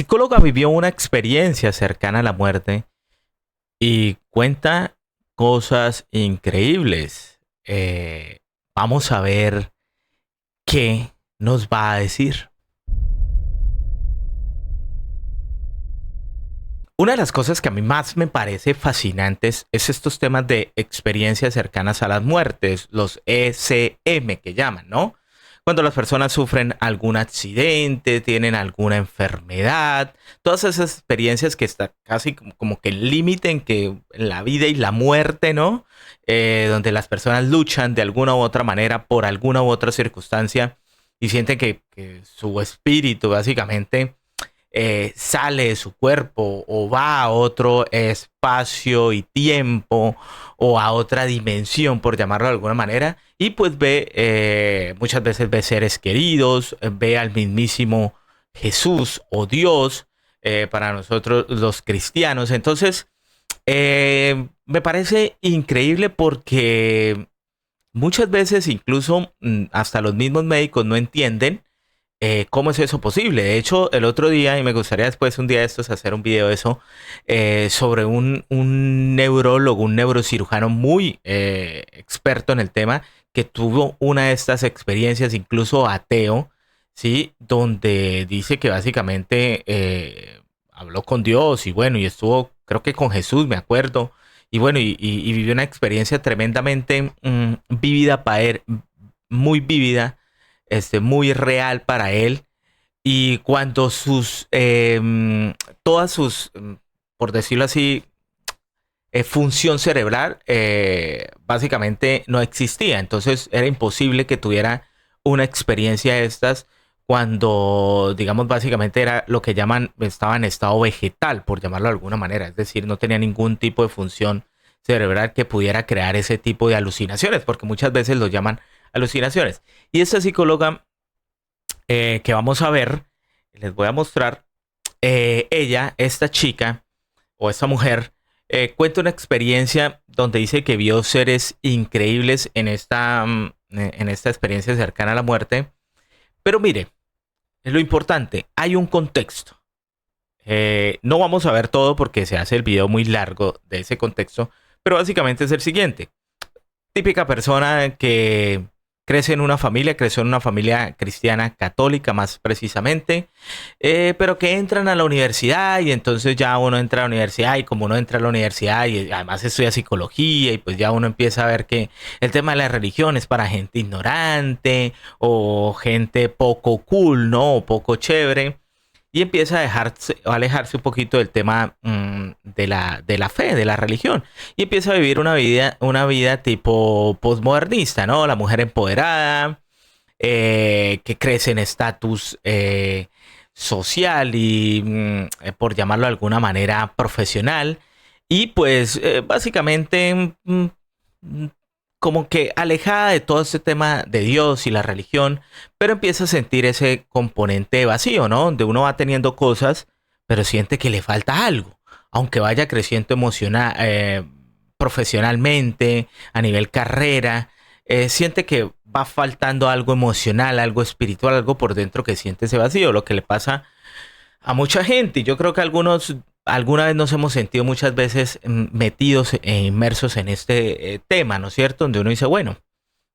psicóloga vivió una experiencia cercana a la muerte y cuenta cosas increíbles. Vamos a ver qué nos va a decir. Una de las cosas que a mí más me parece fascinantes es estos temas de experiencias cercanas a las muertes, los ECM que llaman, ¿no? Cuando las personas sufren algún accidente, tienen alguna enfermedad, todas esas experiencias que está casi como que el límite en que la vida y la muerte, ¿no? Donde las personas luchan de alguna u otra manera por alguna u otra circunstancia y sienten que su espíritu básicamente sale de su cuerpo o va a otro espacio y tiempo o a otra dimensión, por llamarlo de alguna manera, y pues ve, muchas veces ve seres queridos, ve al mismísimo Jesús o Dios para nosotros los cristianos. Entonces, me parece increíble porque muchas veces incluso hasta los mismos médicos no entienden ¿cómo es eso posible? De hecho, el otro día, y me gustaría después un día de estos hacer un video de eso, sobre un neurólogo, un neurocirujano muy experto en el tema, que tuvo una de estas experiencias, incluso ateo, ¿sí? Donde dice que básicamente habló con Dios y bueno, y estuvo, creo que con Jesús, me acuerdo, y bueno, y vivió una experiencia tremendamente vívida para él, muy vívida, muy real para él. Y cuando todas sus, por decirlo así, función cerebral básicamente no existía. Entonces era imposible que tuviera una experiencia de estas cuando, digamos, básicamente era lo que llaman, estaba en estado vegetal, por llamarlo de alguna manera. Es decir, no tenía ningún tipo de función cerebral que pudiera crear ese tipo de alucinaciones, porque muchas veces lo llaman alucinaciones. Y esta psicóloga que vamos a ver, les voy a mostrar, esta chica o esta mujer, cuenta una experiencia donde dice que vio seres increíbles en esta experiencia cercana a la muerte. Pero mire, es lo importante, hay un contexto. No vamos a ver todo porque se hace el video muy largo de ese contexto, pero básicamente es el siguiente. Típica persona que creció en una familia cristiana católica más precisamente, pero que entran a la universidad y entonces ya uno entra a la universidad y como uno entra a la universidad y además estudia psicología y pues ya uno empieza a ver que el tema de la religión es para gente ignorante o gente poco cool, ¿no? O poco chévere. Y empieza a alejarse un poquito del tema de la fe, de la religión. Y empieza a vivir una vida tipo postmodernista, ¿no? La mujer empoderada, que crece en estatus social y, por llamarlo de alguna manera, profesional. Y pues básicamente como que alejada de todo este tema de Dios y la religión, pero empieza a sentir ese componente vacío, ¿no? Donde uno va teniendo cosas, pero siente que le falta algo, aunque vaya creciendo profesionalmente, a nivel carrera, siente que va faltando algo emocional, algo espiritual, algo por dentro que siente ese vacío, lo que le pasa a mucha gente. Y yo creo que alguna vez nos hemos sentido muchas veces metidos e inmersos en este tema, ¿no es cierto? Donde uno dice, bueno,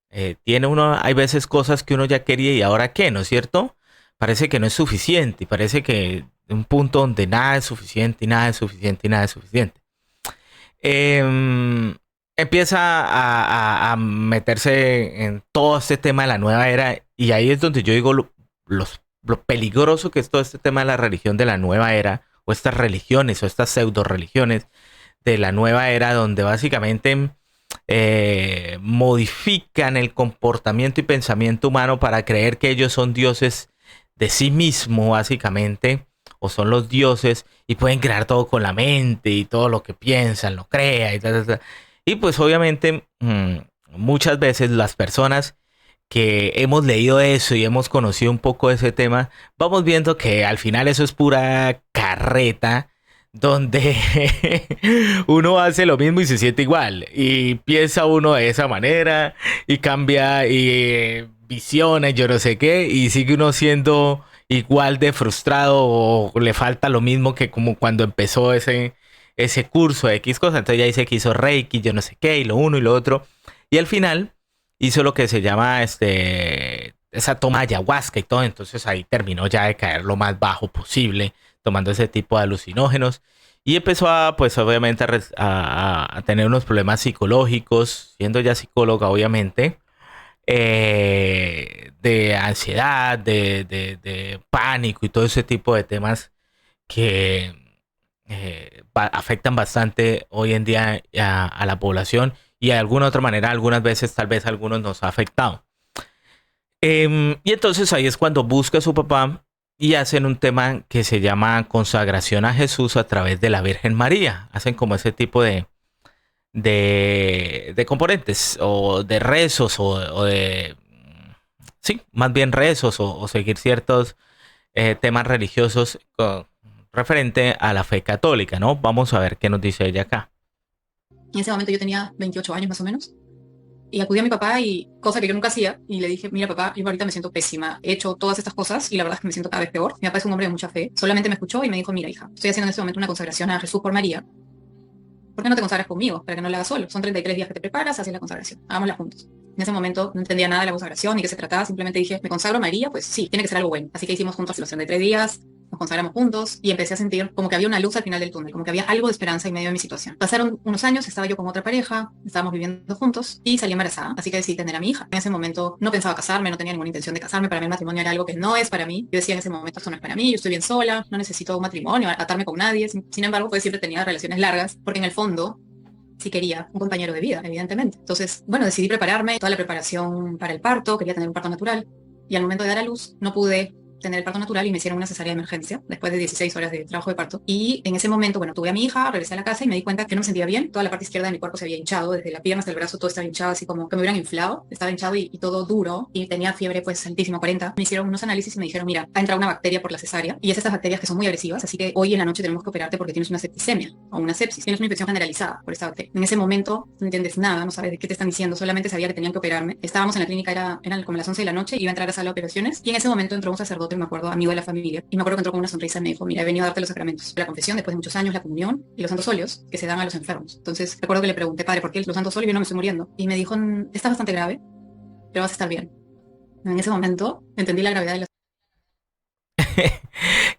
hay veces cosas que uno ya quería y ahora qué, ¿no es cierto? Parece que no es suficiente y parece que un punto donde nada es suficiente y nada es suficiente y nada es suficiente. Empieza a meterse en todo este tema de la nueva era y ahí es donde yo digo lo peligroso que es todo este tema de la religión de la nueva era o estas religiones o estas pseudo religiones de la nueva era donde básicamente modifican el comportamiento y pensamiento humano para creer que ellos son dioses de sí mismo básicamente o son los dioses y pueden crear todo con la mente y todo lo que piensan lo crea y tal, tal, tal. Y pues obviamente muchas veces las personas que hemos leído eso y hemos conocido un poco de ese tema, vamos viendo que al final eso es pura carreta, donde uno hace lo mismo y se siente igual, y piensa uno de esa manera, y cambia, y visiona, y yo no sé qué, y sigue uno siendo igual de frustrado o le falta lo mismo que como cuando empezó ese curso de X cosas. Entonces ya dice que hizo Reiki, yo no sé qué, y lo uno y lo otro. Y al final hizo lo que se llama esa toma de ayahuasca y todo. Entonces ahí terminó ya de caer lo más bajo posible, tomando ese tipo de alucinógenos. Y empezó a, pues obviamente, a tener unos problemas psicológicos, siendo ya psicóloga, obviamente, de ansiedad, de pánico y todo ese tipo de temas que afectan bastante hoy en día a la población y de alguna otra manera, algunas veces, tal vez a algunos nos ha afectado. Y entonces ahí es cuando busca a su papá y hacen un tema que se llama consagración a Jesús a través de la Virgen María. Hacen como ese tipo de componentes o de rezos o de, sí, más bien rezos o seguir ciertos temas religiosos referente a la fe católica, ¿no? Vamos a ver qué nos dice ella acá. En ese momento yo tenía 28 años más o menos. Y acudí a mi papá y cosa que yo nunca hacía. Y le dije, mira papá, yo ahorita me siento pésima. He hecho todas estas cosas y la verdad es que me siento cada vez peor. Mi papá es un hombre de mucha fe. Solamente me escuchó y me dijo, mira hija, estoy haciendo en este momento una consagración a Jesús por María. ¿Por qué no te consagras conmigo? Para que no la hagas solo. Son 33 días que te preparas, haces la consagración. Hagámosla juntos. En ese momento no entendía nada de la consagración ni qué se trataba. Simplemente dije, ¿me consagro a María? Pues sí, tiene que ser algo bueno. Así que hicimos juntos los 33 días. Nos consagramos juntos y empecé a sentir como que había una luz al final del túnel, como que había algo de esperanza en medio de mi situación. Pasaron unos años, estaba yo con otra pareja, estábamos viviendo juntos y salí embarazada, así que decidí tener a mi hija. En ese momento no pensaba casarme, no tenía ninguna intención de casarme, para mí el matrimonio era algo que no es para mí. Yo decía en ese momento, esto no es para mí, yo estoy bien sola, no necesito un matrimonio, atarme con nadie. Sin embargo, pues siempre tenía relaciones largas, porque en el fondo sí quería un compañero de vida, evidentemente. Entonces, bueno, decidí prepararme, toda la preparación para el parto, quería tener un parto natural, y al momento de dar a luz no pude tener el parto natural y me hicieron una cesárea de emergencia después de 16 horas de trabajo de parto. Y en ese momento, bueno, tuve a mi hija, regresé a la casa y me di cuenta que no me sentía bien. Toda la parte izquierda de mi cuerpo se había hinchado, desde la pierna hasta el brazo todo estaba hinchado, así como que me hubieran inflado. Estaba hinchado y todo duro y tenía fiebre pues altísima, 40. Me hicieron unos análisis y me dijeron, mira, ha entrado una bacteria por la cesárea y es estas bacterias que son muy agresivas, así que hoy en la noche tenemos que operarte porque tienes una septicemia o una sepsis. Tienes una infección generalizada por esta bacteria. En ese momento no entiendes nada, no sabes de qué te están diciendo, solamente sabía que tenían que operarme. Estábamos en la clínica, eran como las 11 de la noche, iba a entrar a sala de operaciones y en ese momento entró un sacerdote, me acuerdo, amigo de la familia, y me acuerdo que entró con una sonrisa y me dijo, mira, he venido a darte los sacramentos, la confesión después de muchos años, la comunión y los santos óleos que se dan a los enfermos. Entonces recuerdo que le pregunté, padre, ¿por qué los santos óleos? Yo no me estoy muriendo. Y me dijo, está bastante grave, pero vas a estar bien. En ese momento entendí la gravedad de la...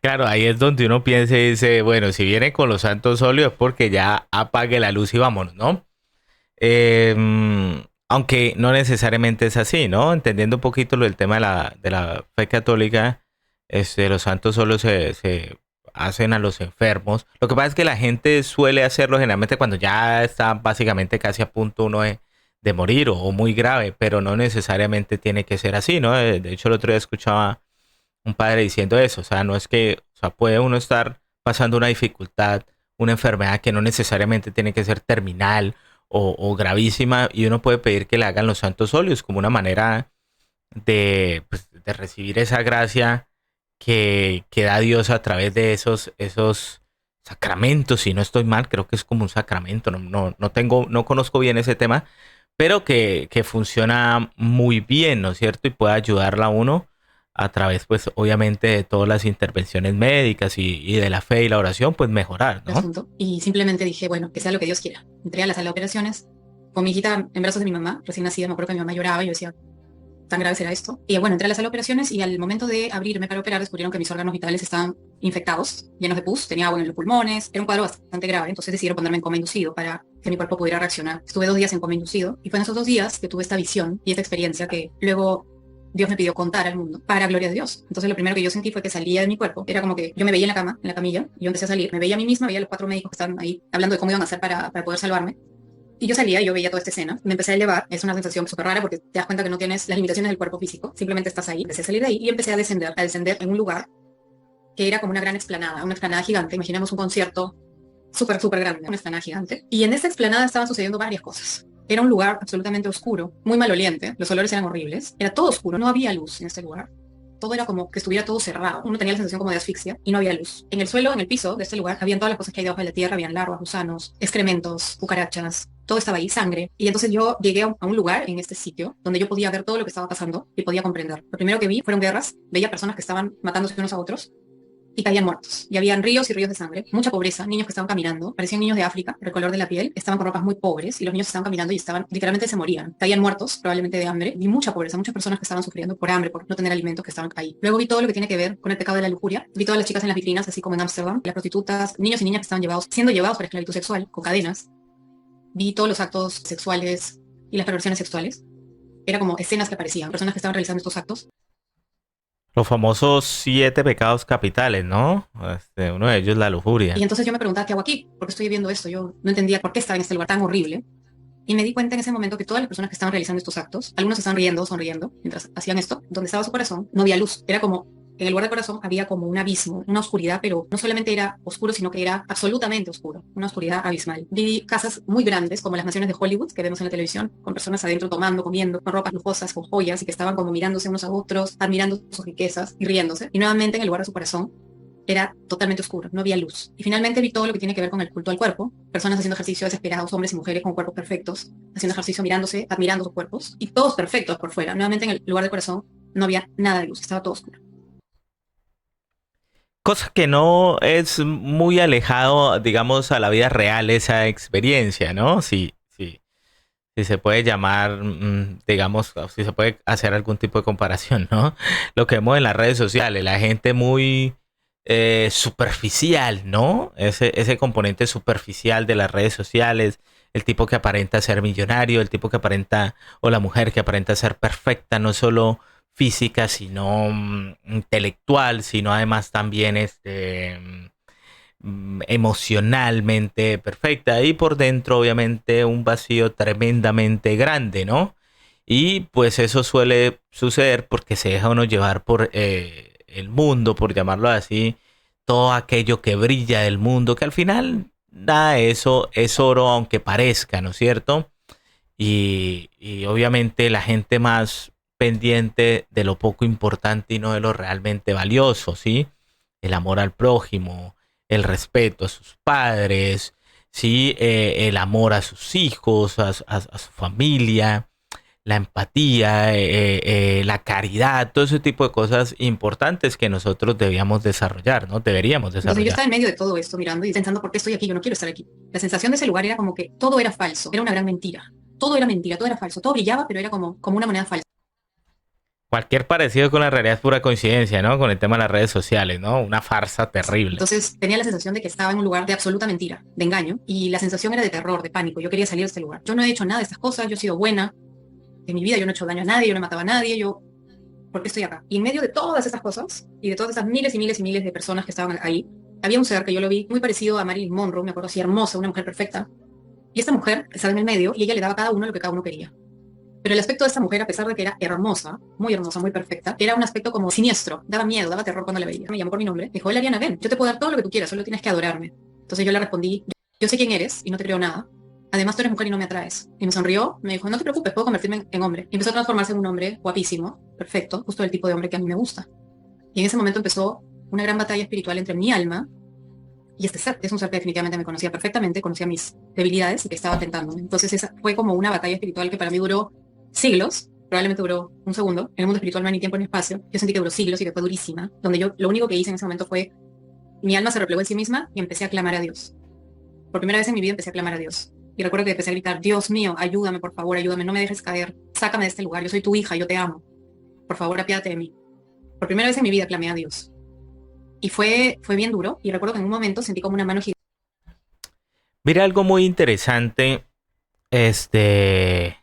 Claro, ahí es donde uno piensa y dice, bueno, si viene con los santos óleos es porque ya apague la luz y vámonos, ¿no? Aunque no necesariamente es así, ¿no? Entendiendo un poquito lo del tema de la fe católica, los santos solo se hacen a los enfermos. Lo que pasa es que la gente suele hacerlo generalmente cuando ya está básicamente casi a punto uno de morir o muy grave, pero no necesariamente tiene que ser así, ¿no? De hecho, el otro día escuchaba un padre diciendo eso, o sea, no es que, o sea, puede uno estar pasando una dificultad, una enfermedad que no necesariamente tiene que ser terminal o gravísima y uno puede pedir que le hagan los santos óleos como una manera de, pues, de recibir esa gracia que da Dios a través de esos sacramentos. Si no estoy mal, creo que es como un sacramento, no tengo, no conozco bien ese tema, pero que funciona muy bien, ¿no es cierto? Y puede ayudarla a uno a través, pues, obviamente, de todas las intervenciones médicas y de la fe y la oración, pues mejorar, ¿no? asunto. Y simplemente dije, bueno, que sea lo que Dios quiera. Entré a la sala de operaciones con mi hijita en brazos de mi mamá, recién nacida, me acuerdo que mi mamá lloraba y yo decía, tan grave será esto. Y bueno, entré a la sala de operaciones y al momento de abrirme para operar descubrieron que mis órganos vitales estaban infectados, llenos de pus, tenía agua en los pulmones, era un cuadro bastante grave, entonces decidieron ponerme en coma inducido para que mi cuerpo pudiera reaccionar. Estuve 2 días en coma inducido y fue en esos 2 días que tuve esta visión y esta experiencia que luego Dios me pidió contar al mundo, para gloria de Dios. Entonces lo primero que yo sentí fue que salía de mi cuerpo, era como que yo me veía en la cama, en la camilla, y yo empecé a salir, me veía a mí misma, veía a los 4 médicos que estaban ahí hablando de cómo iban a hacer para poder salvarme, y yo salía y yo veía toda esta escena. Me empecé a elevar. Es una sensación súper rara porque te das cuenta que no tienes las limitaciones del cuerpo físico. Simplemente estás ahí. Empecé a salir de ahí y empecé a descender en un lugar que era como una explanada gigante. Imaginemos un concierto súper, súper grande, una explanada gigante. Y en esta explanada estaban sucediendo varias cosas. Era un lugar absolutamente oscuro, muy maloliente. Los olores eran horribles. Era todo oscuro. No había luz en este lugar. Todo era como que estuviera todo cerrado. Uno tenía la sensación como de asfixia y no había luz. En el suelo, en el piso de este lugar, habían todas las cosas que hay debajo de la tierra. Habían larvas, gusanos, excrementos, cucarachas, todo estaba ahí, sangre. Y entonces yo llegué a un lugar en este sitio donde yo podía ver todo lo que estaba pasando y podía comprender. Lo primero que vi fueron guerras, veía personas que estaban matándose unos a otros y caían muertos. Y habían ríos y ríos de sangre, mucha pobreza, niños que estaban caminando, parecían niños de África, por el color de la piel, estaban con ropas muy pobres y los niños estaban caminando y estaban, literalmente se morían, caían muertos, probablemente de hambre. Vi mucha pobreza, muchas personas que estaban sufriendo por hambre, por no tener alimentos, que estaban ahí. Luego vi todo lo que tiene que ver con el pecado de la lujuria, vi todas las chicas en las vitrinas, así como en Ámsterdam, las prostitutas, niños y niñas que estaban siendo llevados por esclavitud sexual, con cadenas. Vi todos los actos sexuales y las perversiones sexuales. Era como escenas que aparecían, personas que estaban realizando estos actos. Los famosos 7 pecados capitales, ¿no? Uno de ellos la lujuria. Y entonces yo me preguntaba, ¿qué hago aquí? ¿Por qué estoy viendo esto? Yo no entendía por qué estaba en este lugar tan horrible. Y me di cuenta en ese momento que todas las personas que estaban realizando estos actos, algunos estaban riendo, sonriendo, mientras hacían esto, donde estaba su corazón, no había luz. Era como, en el lugar del corazón había como un abismo, una oscuridad, pero no solamente era oscuro, sino que era absolutamente oscuro, una oscuridad abismal. Vi casas muy grandes, como las mansiones de Hollywood, que vemos en la televisión, con personas adentro tomando, comiendo, con ropas lujosas, con joyas, y que estaban como mirándose unos a otros, admirando sus riquezas y riéndose. Y nuevamente en el lugar de su corazón era totalmente oscuro, no había luz. Y finalmente vi todo lo que tiene que ver con el culto al cuerpo, personas haciendo ejercicio desesperados, hombres y mujeres con cuerpos perfectos, haciendo ejercicio mirándose, admirando sus cuerpos, y todos perfectos por fuera. Nuevamente en el lugar del corazón no había nada de luz, estaba todo oscuro. Cosa que no es muy alejado, digamos, a la vida real esa experiencia, ¿no? Si se puede llamar, digamos, si se puede hacer algún tipo de comparación, ¿no? Lo que vemos en las redes sociales, la gente muy superficial, ¿no? Ese componente superficial de las redes sociales, el tipo que aparenta ser millonario, el tipo que aparenta, o la mujer que aparenta ser perfecta, no solo física, sino intelectual, sino además también emocionalmente perfecta y por dentro obviamente un vacío tremendamente grande, ¿no? Y pues eso suele suceder porque se deja uno llevar por el mundo, por llamarlo así, todo aquello que brilla del mundo, que al final nada de eso es oro aunque parezca, ¿no es cierto? Y obviamente la gente más pendiente de lo poco importante y no de lo realmente valioso, ¿sí? El amor al prójimo, el respeto a sus padres, ¿sí? El amor a sus hijos, a su familia, la empatía, la caridad, todo ese tipo de cosas importantes que nosotros debíamos desarrollar, ¿no? Deberíamos Entonces yo desarrollar. estaba en medio de todo esto mirando y pensando, ¿por qué estoy aquí? Yo no quiero estar aquí. La sensación de ese lugar era como que todo era falso, era una gran mentira. Todo era mentira, todo era falso, todo brillaba, pero era como una moneda falsa. Cualquier parecido con la realidad es pura coincidencia, ¿no? Con el tema de las redes sociales, ¿no? Una farsa terrible. Entonces tenía la sensación de que estaba en un lugar de absoluta mentira, de engaño, y la sensación era de terror, de pánico. Yo quería salir de este lugar. Yo no he hecho nada de estas cosas, yo he sido buena en mi vida, yo no he hecho daño a nadie, yo no he matado a nadie, yo, ¿por qué estoy acá? Y en medio de todas esas cosas, y de todas esas miles y miles y miles de personas que estaban ahí, había un ser que yo lo vi muy parecido a Marilyn Monroe, me acuerdo así, hermosa, una mujer perfecta. Y esta mujer estaba en el medio y ella le daba a cada uno lo que cada uno quería. Pero el aspecto de esta mujer, a pesar de que era hermosa, muy perfecta, era un aspecto como siniestro, daba miedo, daba terror cuando la veía. Me llamó por mi nombre, me dijo, hola Ariana, ven, yo te puedo dar todo lo que tú quieras, solo tienes que adorarme. Entonces yo le respondí, yo sé quién eres y no te creo nada. Además tú eres mujer y no me atraes. Y me sonrió, me dijo, no te preocupes, puedo convertirme en hombre. Y empezó a transformarse en un hombre guapísimo, perfecto, justo el tipo de hombre que a mí me gusta. Y en ese momento empezó una gran batalla espiritual entre mi alma y este ser. Es un ser que definitivamente me conocía perfectamente, conocía mis debilidades y que estaba tentándome. Entonces esa fue como una batalla espiritual que para mí duró siglos, probablemente duró un segundo. En el mundo espiritual no hay ni tiempo ni espacio. Yo sentí que duró siglos y que fue durísima, donde yo lo único que hice en ese momento fue, mi alma se replegó en sí misma y empecé a clamar a Dios. Por primera vez en mi vida empecé a clamar a Dios. Y recuerdo que empecé a gritar, Dios mío, ayúdame, por favor, ayúdame, no me dejes caer, sácame de este lugar, yo soy tu hija, yo te amo. Por favor, apiádate de mí. Por primera vez en mi vida clamé a Dios. Y fue bien duro, y recuerdo que en un momento sentí como una mano gigante. Mira algo muy interesante, este,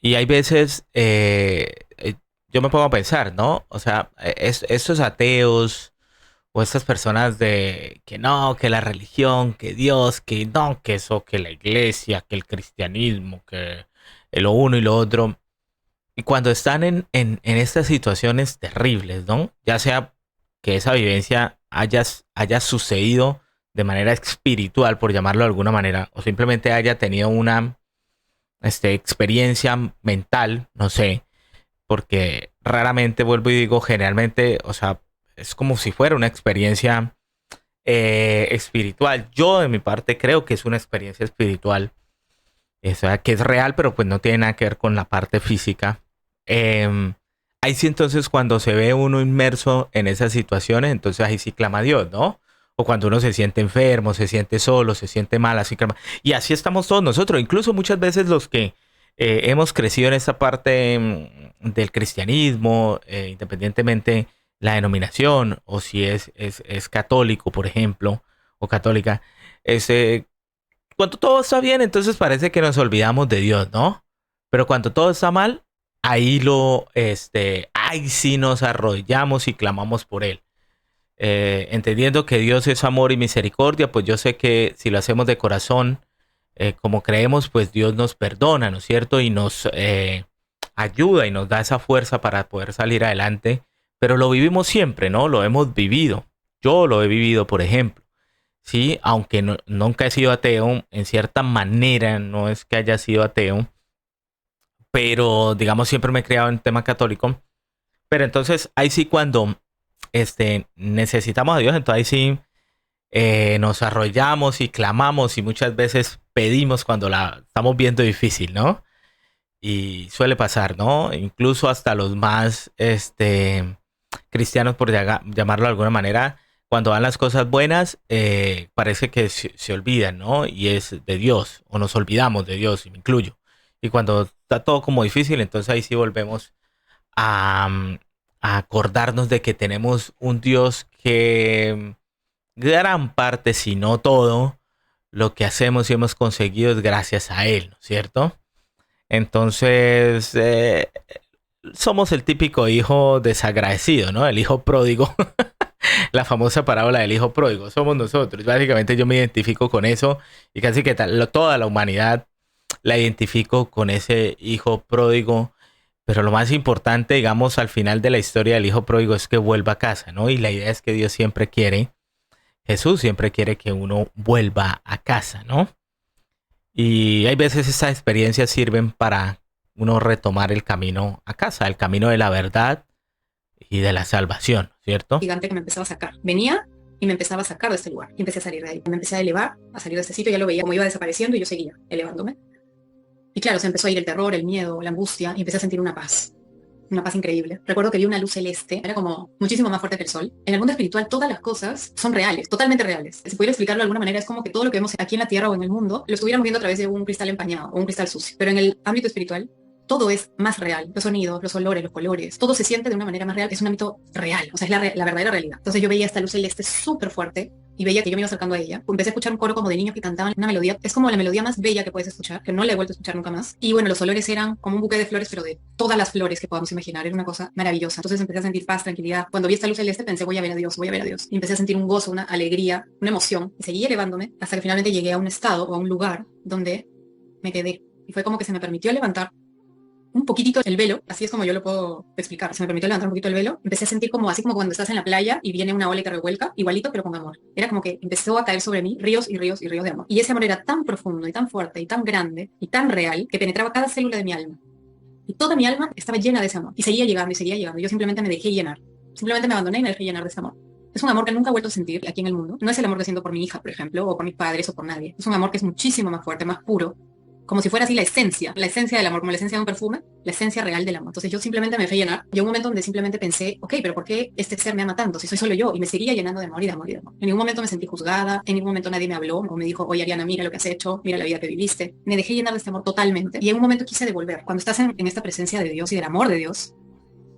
y hay veces yo me pongo a pensar, ¿no? O sea, estos ateos o estas personas de que no, que la religión, que Dios, que no, que eso, que la iglesia, que el cristianismo, que lo uno y lo otro. Y cuando están en estas situaciones terribles, ¿no? Ya sea que esa vivencia haya sucedido de manera espiritual, por llamarlo de alguna manera, o simplemente haya tenido una experiencia mental, no sé, porque raramente vuelvo y digo, generalmente, o sea, es como si fuera una experiencia espiritual. Yo de mi parte creo que es una experiencia espiritual o sea, que es real, pero pues no tiene nada que ver con la parte física. Eh, Ahí sí entonces cuando se ve uno inmerso en esas situaciones, entonces ahí sí clama a Dios, ¿no? O cuando uno se siente enfermo, se siente solo, se siente mal, así clama. Y así estamos todos nosotros, incluso muchas veces los que hemos crecido en esta parte del cristianismo, independientemente la denominación, o si es católico, por ejemplo, o católica, ese, cuando todo está bien, entonces parece que nos olvidamos de Dios, ¿no? Pero cuando todo está mal, ahí sí nos arrodillamos y clamamos por Él. Entendiendo que Dios es amor y misericordia, pues yo sé que si lo hacemos de corazón, como creemos, pues Dios nos perdona, ¿no es cierto? Y nos ayuda y nos da esa fuerza para poder salir adelante. Pero lo vivimos siempre, ¿no? Lo hemos vivido. Yo lo he vivido, por ejemplo. Sí, aunque nunca he sido ateo, en cierta manera no es que haya sido ateo, pero digamos siempre me he criado en tema católico. Pero entonces ahí sí cuando necesitamos a Dios, entonces ahí sí nos arrollamos y clamamos y muchas veces pedimos cuando la estamos viendo difícil, ¿no? Y suele pasar, ¿no? Incluso hasta los más cristianos, por llamarlo de alguna manera, cuando van las cosas buenas, parece que se olvidan, ¿no? Y es de Dios, o nos olvidamos de Dios, y me incluyo. Y cuando está todo como difícil, entonces ahí sí volvemos a, a acordarnos de que tenemos un Dios que gran parte, si no todo, lo que hacemos y hemos conseguido es gracias a Él, ¿no es cierto? Entonces, somos el típico hijo desagradecido, ¿no? El hijo pródigo. La famosa parábola del hijo pródigo. Somos nosotros. Básicamente yo me identifico con eso y casi que toda la humanidad la identifico con ese hijo pródigo. Pero lo más importante, digamos, al final de la historia del hijo pródigo es que vuelva a casa, ¿no? Y la idea es que Dios siempre quiere, Jesús siempre quiere que uno vuelva a casa, ¿no? Y hay veces esas experiencias sirven para uno retomar el camino a casa, el camino de la verdad y de la salvación, ¿cierto? Gigante que me empezaba a sacar. Venía y me empezaba a sacar de este lugar. Y empecé a salir de ahí. Me empecé a elevar, a salir de este sitio. Ya lo veía como iba desapareciendo y yo seguía elevándome. Y claro, se empezó a ir el terror, el miedo, la angustia y empecé a sentir una paz increíble. Recuerdo que vi una luz celeste, era como muchísimo más fuerte que el sol. En el mundo espiritual todas las cosas son reales, totalmente reales. Si pudiera explicarlo de alguna manera, es como que todo lo que vemos aquí en la tierra o en el mundo lo estuviéramos viendo a través de un cristal empañado o un cristal sucio. Pero en el ámbito espiritual todo es más real. Los sonidos, los olores, los colores, todo se siente de una manera más real. Es un ámbito real, o sea, es la verdadera realidad. Entonces yo veía esta luz celeste súper fuerte y veía que yo me iba acercando a ella. Empecé a escuchar un coro como de niños que cantaban una melodía. Es como la melodía más bella que puedes escuchar, que no la he vuelto a escuchar nunca más. Y bueno, los olores eran como un buque de flores, pero de todas las flores que podamos imaginar. Era una cosa maravillosa. Entonces empecé a sentir paz, tranquilidad. Cuando vi esta luz celeste pensé, voy a ver a Dios, voy a ver a Dios. Y empecé a sentir un gozo, una alegría, una emoción. Y seguí elevándome hasta que finalmente llegué a un estado o a un lugar donde me quedé. Y fue como que se me permitió levantar un poquitito el velo, así es como yo lo puedo explicar. Se me permitió levantar un poquito el velo, empecé a sentir como así como cuando estás en la playa y viene una ola y te revuelca, igualito pero con amor. Era como que empezó a caer sobre mí ríos y ríos y ríos de amor. Y ese amor era tan profundo y tan fuerte y tan grande y tan real que penetraba cada célula de mi alma. Y toda mi alma estaba llena de ese amor. Y seguía llegando y seguía llegando. Yo simplemente me dejé llenar. Simplemente me abandoné y me dejé llenar de ese amor. Es un amor que nunca he vuelto a sentir aquí en el mundo. No es el amor que siento por mi hija, por ejemplo, o por mis padres o por nadie. Es un amor que es muchísimo más fuerte, más puro, como si fuera así la esencia del amor, como la esencia de un perfume, la esencia real del amor. Entonces yo simplemente me dejé llenar. Llegó un momento donde simplemente pensé, ok, pero ¿por qué este ser me ama tanto si soy solo yo? Y me seguía llenando de amor y de amor y de amor. En ningún momento me sentí juzgada, en ningún momento nadie me habló o me dijo, oye Ariana, mira lo que has hecho, mira la vida que viviste. Me dejé llenar de este amor totalmente. Y en un momento quise devolver. Cuando estás en esta presencia de Dios y del amor de Dios,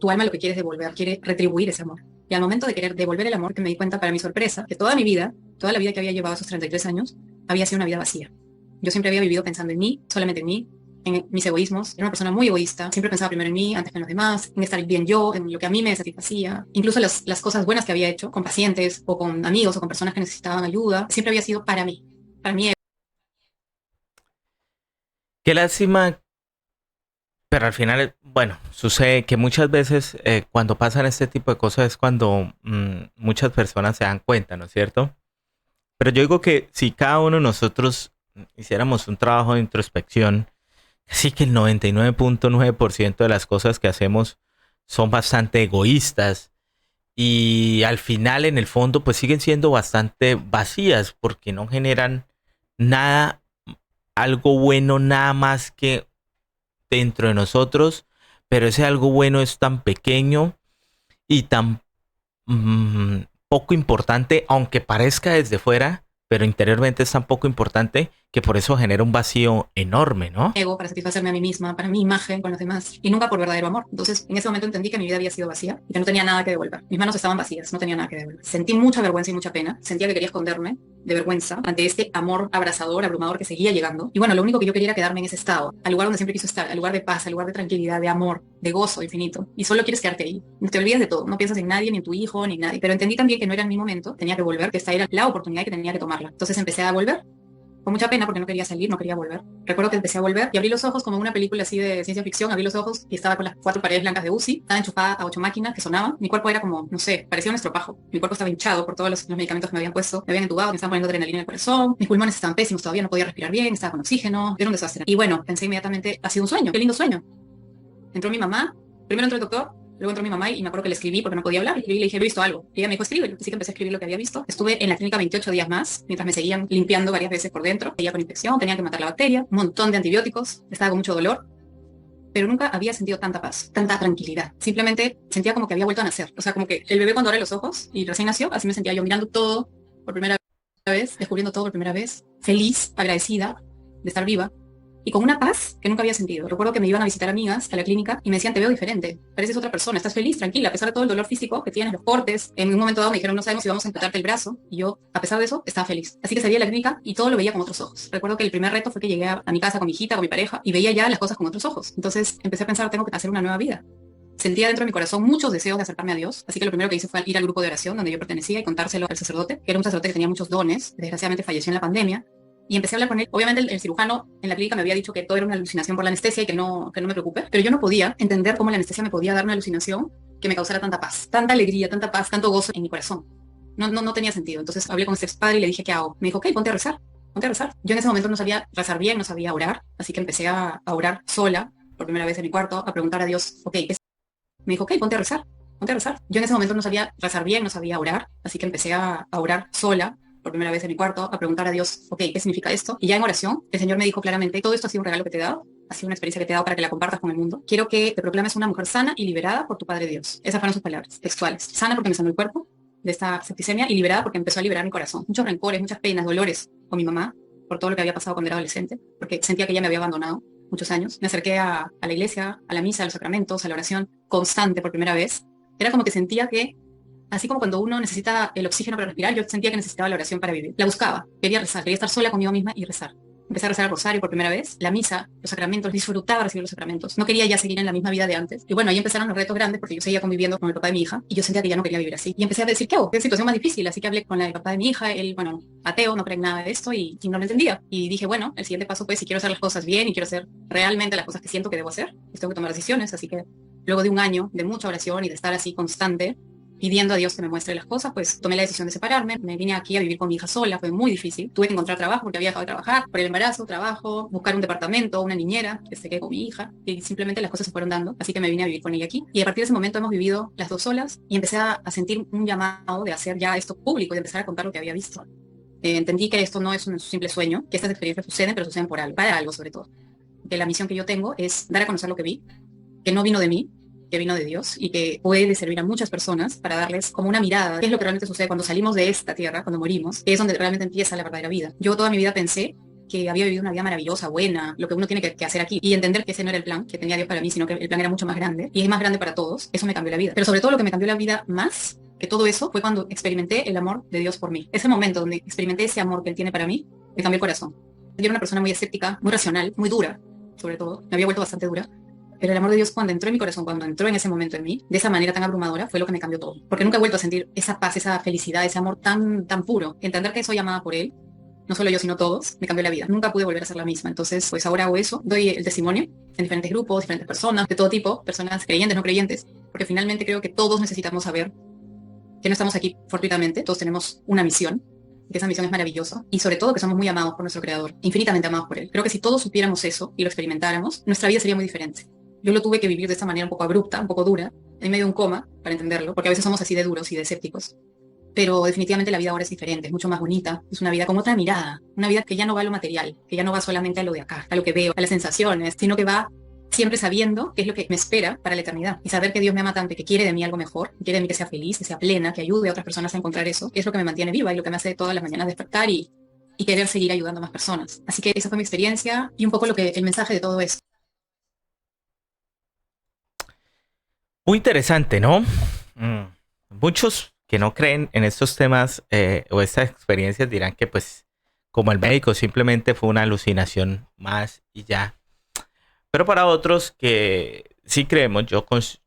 tu alma lo que quiere es devolver, quiere retribuir ese amor. Y al momento de querer devolver el amor, que me di cuenta para mi sorpresa, que toda mi vida, toda la vida que había llevado esos 33 años, había sido una vida vacía. Yo siempre había vivido pensando en mí, solamente en mí, en mis egoísmos. Era una persona muy egoísta. Siempre pensaba primero en mí, antes que en los demás, en estar bien yo, en lo que a mí me satisfacía. Incluso las cosas buenas que había hecho con pacientes o con amigos o con personas que necesitaban ayuda, siempre había sido para mí. Para mí. Qué lástima, pero al final, bueno, sucede que muchas veces cuando pasan este tipo de cosas es cuando muchas personas se dan cuenta, ¿no es cierto? Pero yo digo que si cada uno de nosotros hiciéramos un trabajo de introspección, sí que el 99.9% de las cosas que hacemos son bastante egoístas y al final en el fondo pues siguen siendo bastante vacías porque no generan nada algo bueno nada más que dentro de nosotros, pero ese algo bueno es tan pequeño y tan poco importante, aunque parezca desde fuera, pero interiormente es tan poco importante que por eso genera un vacío enorme, ¿no? ego, para satisfacerme a mí misma, para mi imagen con los demás, y nunca por verdadero amor. Entonces, en ese momento entendí que mi vida había sido vacía y que no tenía nada que devolver. Mis manos estaban vacías, no tenía nada que devolver. Sentí mucha vergüenza y mucha pena. Sentía que quería esconderme de vergüenza ante este amor abrazador, abrumador que seguía llegando. Y bueno, lo único que yo quería era quedarme en ese estado, al lugar donde siempre quise estar, al lugar de paz, al lugar de tranquilidad, de amor, de gozo infinito. Y solo quieres quedarte ahí. No te olvidas de todo, no piensas en nadie, ni en tu hijo, ni en nadie. Pero entendí también que no era en mi momento, tenía que volver, que esta era la oportunidad que tenía que tomarla. Entonces empecé a volver con mucha pena porque no quería salir, no quería volver. Recuerdo que empecé a volver y abrí los ojos como una película así de ciencia ficción, abrí los ojos y estaba con las 4 paredes blancas de UCI, estaba enchufada a 8 máquinas que sonaban. Mi cuerpo era como, no sé, parecía un estropajo. Mi cuerpo estaba hinchado por todos los medicamentos que me habían puesto, me habían entubado, me estaban poniendo adrenalina en el corazón, mis pulmones estaban pésimos, todavía no podía respirar bien, estaba con oxígeno, era un desastre. Y bueno, pensé inmediatamente, ha sido un sueño, qué lindo sueño. Entró mi mamá, primero entró el doctor, luego entró mi mamá y me acuerdo que le escribí porque no podía hablar. Y le dije, he visto algo. Y ella me dijo, escríbelo. Así que empecé a escribir lo que había visto. Estuve en la clínica 28 días más, mientras me seguían limpiando varias veces por dentro. Seguía con infección, tenía que matar la bacteria, un montón de antibióticos, estaba con mucho dolor. Pero nunca había sentido tanta paz, tanta tranquilidad. Simplemente sentía como que había vuelto a nacer. O sea, como que el bebé cuando abre los ojos y recién nació, así me sentía yo mirando todo por primera vez, descubriendo todo por primera vez, feliz, agradecida de estar viva y con una paz que nunca había sentido. Recuerdo que me iban a visitar amigas a la clínica y me decían, te veo diferente, pareces otra persona, estás feliz, tranquila, a pesar de todo el dolor físico que tienes, los cortes. En un momento dado me dijeron, no sabemos si vamos a amputarte el brazo, y yo, a pesar de eso, estaba feliz. Así que salí de la clínica y todo lo veía con otros ojos. Recuerdo que el primer reto fue que llegué a mi casa con mi hijita, con mi pareja, y veía ya las cosas con otros ojos. Entonces empecé a pensar, tengo que hacer una nueva vida. Sentía dentro de mi corazón muchos deseos de acercarme a Dios, así que lo primero que hice fue ir al grupo de oración donde yo pertenecía y contárselo al sacerdote, que era un sacerdote que tenía muchos dones, desgraciadamente falleció en la pandemia, y empecé a hablar con él. Obviamente el cirujano en la clínica me había dicho que todo era una alucinación por la anestesia y que no me preocupe, pero yo no podía entender cómo la anestesia me podía dar una alucinación que me causara tanta paz, tanta alegría, tanta paz, tanto gozo en mi corazón. No tenía sentido. Entonces hablé con este padre y le dije, ¿qué hago? Me dijo, ok, ponte a rezar, ponte a rezar. Yo en ese momento no sabía rezar bien, no sabía orar, así que empecé a orar sola, por primera vez en mi cuarto, a preguntar a Dios, ok, ¿qué? Me dijo, ok, ponte a rezar, ponte a rezar. Yo en ese momento no sabía rezar bien, no sabía orar, así que empecé a orar sola, por primera vez en mi cuarto, a preguntar a Dios, ok, ¿qué significa esto? Y ya en oración, el Señor me dijo claramente, todo esto ha sido un regalo que te he dado, ha sido una experiencia que te he dado para que la compartas con el mundo. Quiero que te proclames una mujer sana y liberada por tu Padre Dios. Esas fueron sus palabras textuales. Sana porque me sanó el cuerpo de esta septicemia y liberada porque empezó a liberar mi corazón. Muchos rencores, muchas penas, dolores con mi mamá por todo lo que había pasado cuando era adolescente, porque sentía que ella me había abandonado muchos años. Me acerqué a la iglesia, a la misa, a los sacramentos, a la oración constante por primera vez. Era como que sentía que, así como cuando uno necesita el oxígeno para respirar, yo sentía que necesitaba la oración para vivir. La buscaba, quería rezar, quería estar sola conmigo misma y rezar. Empecé a rezar el rosario por primera vez, la misa, los sacramentos, disfrutaba recibir los sacramentos. No quería ya seguir en la misma vida de antes. Y bueno, ahí empezaron los retos grandes porque yo seguía conviviendo con el papá de mi hija y yo sentía que ya no quería vivir así. Y empecé a decir, ¿qué hago? ¿Qué situación más difícil? Así que hablé con el papá de mi hija, él, bueno, ateo, no cree en nada de esto y no lo entendía. Y dije, bueno, el siguiente paso pues si quiero hacer las cosas bien y quiero hacer realmente las cosas que siento que debo hacer, pues tengo que tomar decisiones. Así que luego de un año de mucha oración y de estar así constante, pidiendo a Dios que me muestre las cosas, pues tomé la decisión de separarme. Me vine aquí a vivir con mi hija sola, fue muy difícil. Tuve que encontrar trabajo porque había dejado de trabajar por el embarazo, trabajo, buscar un departamento, una niñera que se quede con mi hija y simplemente las cosas se fueron dando. Así que me vine a vivir con ella aquí. Y a partir de ese momento hemos vivido las dos solas y empecé a sentir un llamado de hacer ya esto público y de empezar a contar lo que había visto. Entendí que esto no es un simple sueño, que estas experiencias suceden, pero suceden por algo, para algo sobre todo. Que la misión que yo tengo es dar a conocer lo que vi, que no vino de mí, que vino de Dios y que puede servir a muchas personas para darles como una mirada, qué es lo que realmente sucede cuando salimos de esta tierra, cuando morimos, que es donde realmente empieza la verdadera vida. Yo toda mi vida pensé que había vivido una vida maravillosa, buena, lo que uno tiene que hacer aquí y entender que ese no era el plan que tenía Dios para mí, sino que el plan era mucho más grande y es más grande para todos. Eso me cambió la vida. Pero sobre todo lo que me cambió la vida más que todo eso fue cuando experimenté el amor de Dios por mí. Ese momento donde experimenté ese amor que Él tiene para mí, me cambió el corazón. Yo era una persona muy escéptica, muy racional, muy dura, sobre todo. Me había vuelto bastante dura. Pero el amor de Dios cuando entró en mi corazón, cuando entró en ese momento en mí, de esa manera tan abrumadora, fue lo que me cambió todo. Porque nunca he vuelto a sentir esa paz, esa felicidad, ese amor tan puro. Entender que soy amada por Él, no solo yo, sino todos, me cambió la vida. Nunca pude volver a ser la misma. Entonces, pues ahora hago eso, doy el testimonio en diferentes grupos, diferentes personas, de todo tipo, personas creyentes, no creyentes, porque finalmente creo que todos necesitamos saber que no estamos aquí fortuitamente, todos tenemos una misión, que esa misión es maravillosa, y sobre todo que somos muy amados por nuestro Creador, infinitamente amados por Él. Creo que si todos supiéramos eso y lo experimentáramos, nuestra vida sería muy diferente. Yo lo tuve que vivir de esta manera un poco abrupta, un poco dura, en medio de un coma, para entenderlo, porque a veces somos así de duros y de escépticos. pero definitivamente la vida ahora es diferente, es mucho más bonita, es una vida con otra mirada, una vida que ya no va a lo material, que ya no va solamente a lo de acá, a lo que veo, a las sensaciones, sino que va siempre sabiendo qué es lo que me espera para la eternidad y saber que Dios me ama tanto y que quiere de mí algo mejor, quiere de mí que sea feliz, que sea plena, que ayude a otras personas a encontrar eso, es lo que me mantiene viva y lo que me hace todas las mañanas despertar y querer seguir ayudando a más personas. Así que esa fue mi experiencia y un poco lo que el mensaje de todo esto. Muy interesante, ¿no? Mm. Muchos que no creen en estos temas o estas experiencias dirán que pues como el médico simplemente fue una alucinación más y ya. Pero para otros que sí creemos,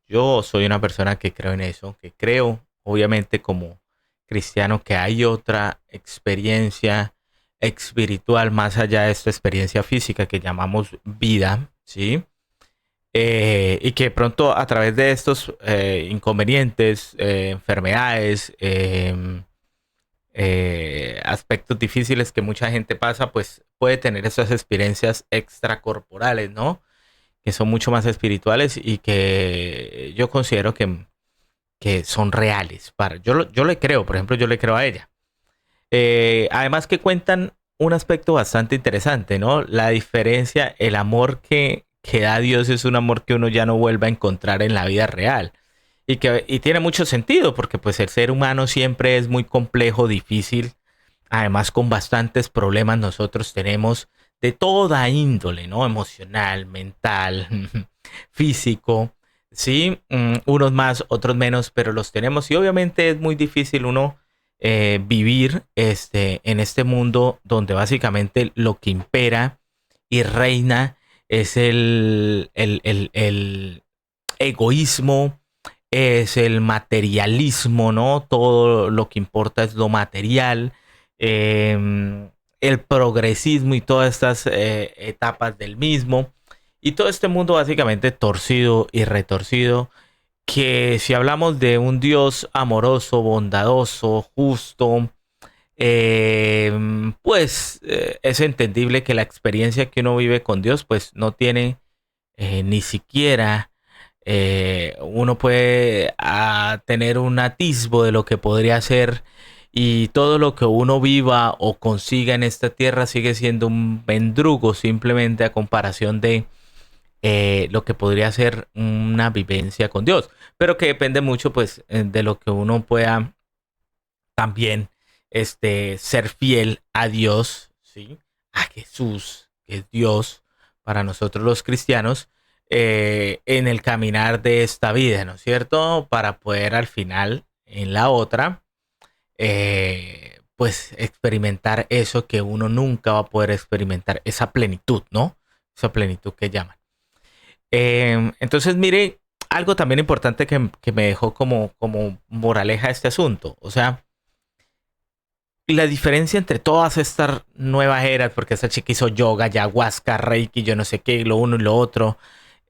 yo soy una persona que creo en eso, que creo obviamente como cristiano que hay otra experiencia espiritual más allá de esta experiencia física que llamamos vida, ¿sí? Y que pronto a través de estos inconvenientes, enfermedades, aspectos difíciles que mucha gente pasa, pues puede tener esas experiencias extracorporales, ¿no? Que son mucho más espirituales y que yo considero que son reales. Yo le creo, por ejemplo, yo le creo a ella. Además que cuentan un aspecto bastante interesante, ¿no? La diferencia, el amor que da Dios es un amor que uno ya no vuelve a encontrar en la vida real. Y tiene mucho sentido, porque pues el ser humano siempre es muy complejo, difícil, además con bastantes problemas nosotros tenemos de toda índole, ¿no? Emocional, mental, físico, ¿sí? Unos más, otros menos, pero los tenemos y obviamente es muy difícil uno vivir en este mundo donde básicamente lo que impera y reina es el egoísmo, es el materialismo, ¿no? Todo lo que importa es lo material, el progresismo y todas estas etapas del mismo. Y todo este mundo básicamente torcido y retorcido, que si hablamos de un Dios amoroso, bondadoso, justo, pues es entendible que la experiencia que uno vive con Dios pues no tiene ni siquiera uno puede tener un atisbo de lo que podría ser y todo lo que uno viva o consiga en esta tierra sigue siendo un mendrugo simplemente a comparación de lo que podría ser una vivencia con Dios, pero que depende mucho pues de lo que uno pueda también ser fiel a Dios, ¿sí? A Jesús, que es Dios para nosotros los cristianos, en el caminar de esta vida, ¿no es cierto? Para poder al final, en la otra, pues experimentar eso que uno nunca va a poder experimentar, esa plenitud, ¿no? Esa plenitud que llaman. Entonces, mire, algo también importante que me dejó como moraleja este asunto, o sea, la diferencia entre todas estas nuevas eras, porque esta chica hizo yoga, ayahuasca, reiki, yo no sé qué, lo uno y lo otro,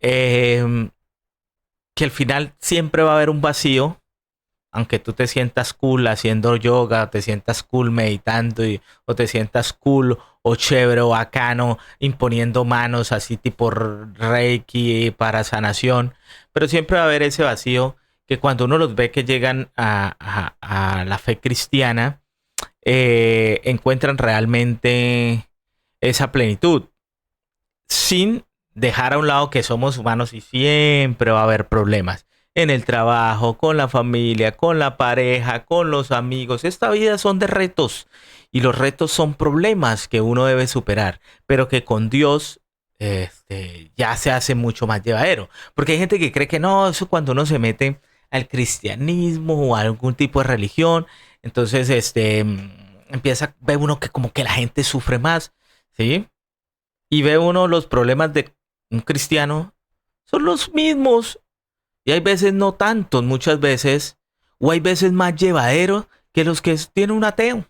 eh, que al final siempre va a haber un vacío, aunque tú te sientas cool haciendo yoga, te sientas cool meditando o te sientas cool o chévere o bacano imponiendo manos así tipo reiki para sanación, pero siempre va a haber ese vacío que cuando uno los ve que llegan a la fe cristiana, encuentran realmente esa plenitud, sin dejar a un lado que somos humanos y siempre va a haber problemas en el trabajo, con la familia, con la pareja, con los amigos. Esta vida son de retos y los retos son problemas que uno debe superar, pero que con Dios ya se hace mucho más llevadero. Porque hay gente que cree que no, eso cuando uno se mete al cristianismo o a algún tipo de religión, entonces empieza, ve uno que como que la gente sufre más, ¿sí? Y ve uno los problemas de un cristiano son los mismos. Y hay veces no tantos, muchas veces, o hay veces más llevaderos que los que tiene un ateo.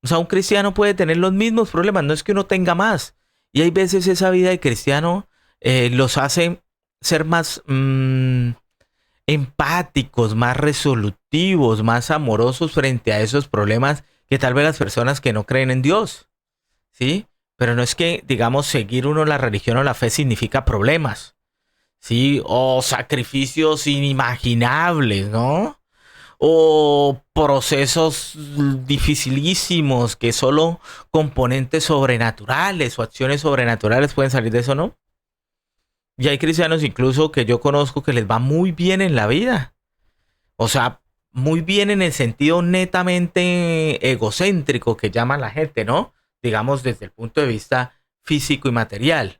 O sea, un cristiano puede tener los mismos problemas, no es que uno tenga más. Y hay veces esa vida de cristiano los hace ser más empáticos, más resolutivos, más amorosos frente a esos problemas que tal vez las personas que no creen en Dios. ¿Sí? Pero no es que, digamos, seguir uno la religión o la fe significa problemas. Sí, o sacrificios inimaginables, ¿no? o procesos dificilísimos que solo componentes sobrenaturales o acciones sobrenaturales pueden salir de eso, ¿no? Y hay cristianos incluso que yo conozco que les va muy bien en la vida. O sea, muy bien en el sentido netamente egocéntrico que llama la gente, ¿no? Digamos desde el punto de vista físico y material.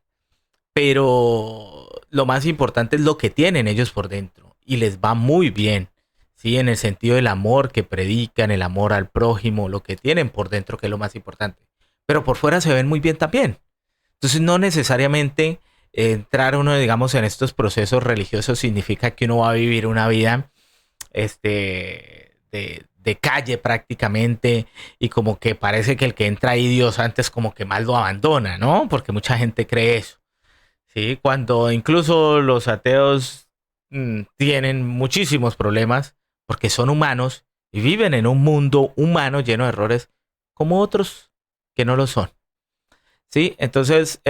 Pero lo más importante es lo que tienen ellos por dentro. Y les va muy bien. Sí, en el sentido del amor que predican, el amor al prójimo, lo que tienen por dentro, que es lo más importante. Pero por fuera se ven muy bien también. Entonces no necesariamente entrar uno, digamos, en estos procesos religiosos significa que uno va a vivir una vida de calle prácticamente y como que parece que el que entra ahí Dios antes como que más lo abandona, ¿no? Porque mucha gente cree eso, ¿sí? Cuando incluso los ateos tienen muchísimos problemas porque son humanos y viven en un mundo humano lleno de errores como otros que no lo son. Sí, entonces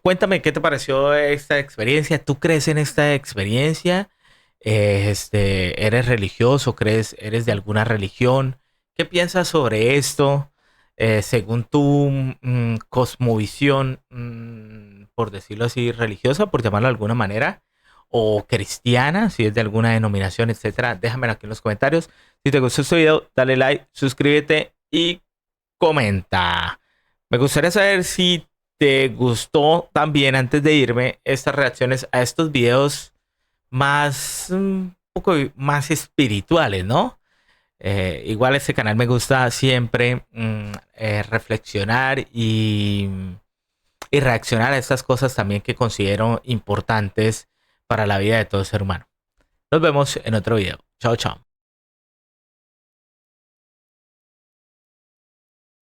cuéntame qué te pareció esta experiencia. ¿Tú crees en esta experiencia? ¿Eres religioso? ¿Crees, eres de alguna religión? ¿Qué piensas sobre esto? Según tu cosmovisión, por decirlo así, religiosa, por llamarlo de alguna manera, o cristiana, si es de alguna denominación, etcétera. Déjamelo aquí en los comentarios. Si te gustó este video, dale like, suscríbete y comenta. Me gustaría saber si te gustó también, antes de irme, estas reacciones a estos videos más, un poco más espirituales, ¿no? Igual este canal me gusta siempre reflexionar y reaccionar a estas cosas también que considero importantes para la vida de todo ser humano. Nos vemos en otro video. Chao, chao.